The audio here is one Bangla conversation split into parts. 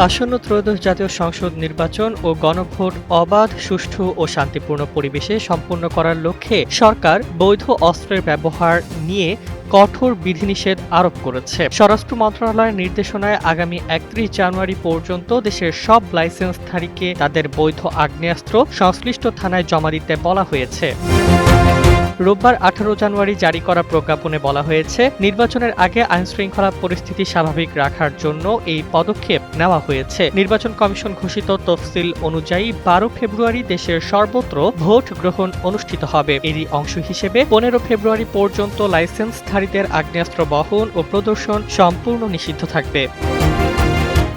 আসন্ন ত্রয়োদশ জাতীয় সংসদ নির্বাচন ও গণভোট অবাধ, সুষ্ঠু ও শান্তিপূর্ণ পরিবেশে সম্পন্ন করার লক্ষ্যে সরকার বৈধ অস্ত্রের ব্যবহার নিয়ে কঠোর বিধিনিষেধ আরোপ করেছে। স্বরাষ্ট্র মন্ত্রণালয়ের নির্দেশনায় আগামী ৩১ জানুয়ারি পর্যন্ত দেশের সব লাইসেন্সধারীকে তাদের বৈধ আগ্নেয়াস্ত্র সংশ্লিষ্ট থানায় জমা দিতে বলা হয়েছে। রোববার ১৮ জানুয়ারি জারি করা প্রজ্ঞাপনে বলা হয়েছে, নির্বাচনের আগে আইনশৃঙ্খলা পরিস্থিতি স্বাভাবিক রাখার জন্য এই পদক্ষেপ নেওয়া হয়েছে। নির্বাচন কমিশন ঘোষিত তফসিল অনুযায়ী ১২ ফেব্রুয়ারি দেশের সর্বত্র ভোট গ্রহণ অনুষ্ঠিত হবে। এরই অংশ হিসেবে ১৫ ফেব্রুয়ারি পর্যন্ত লাইসেন্সধারীদের আগ্নেয়াস্ত্র বহন ও প্রদর্শন সম্পূর্ণ নিষিদ্ধ থাকবে।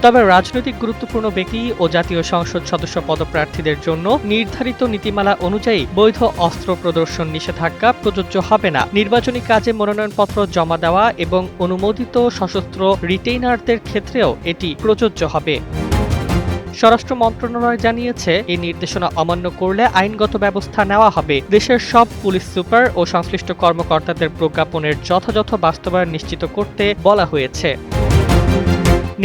তবে রাজনৈতিক গুরুত্বপূর্ণ ব্যক্তি ও জাতীয় সংসদ সদস্য পদপ্রার্থীদের জন্য নির্ধারিত নীতিমালা অনুযায়ী বৈধ অস্ত্র প্রদর্শন নিষেধাজ্ঞা প্রযোজ্য হবে না। নির্বাচনী কাজে মনোনয়নপত্র জমা দেওয়া এবং অনুমোদিত সশস্ত্র রিটেইনারদের ক্ষেত্রেও এটি প্রযোজ্য হবে। স্বরাষ্ট্র মন্ত্রণালয় জানিয়েছে, এই নির্দেশনা অমান্য করলে আইনগত ব্যবস্থা নেওয়া হবে। দেশের সব পুলিশ সুপার ও সংশ্লিষ্ট কর্মকর্তাদের প্রজ্ঞাপনের যথাযথ বাস্তবায়ন নিশ্চিত করতে বলা হয়েছে।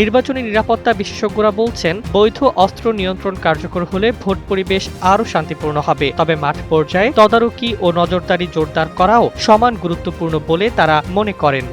নির্বাচনী নিরাপত্তা বিশেষজ্ঞরা বলছেন, বৈধ অস্ত্র নিয়ন্ত্রণ কার্যকর হলে ভোট পরিবেশ আরও শান্তিপূর্ণ হবে। তবে মাঠ পর্যায়ে তদারকি ও নজরদারি জোরদার করাও সমান গুরুত্বপূর্ণ বলে তারা মনে করেন।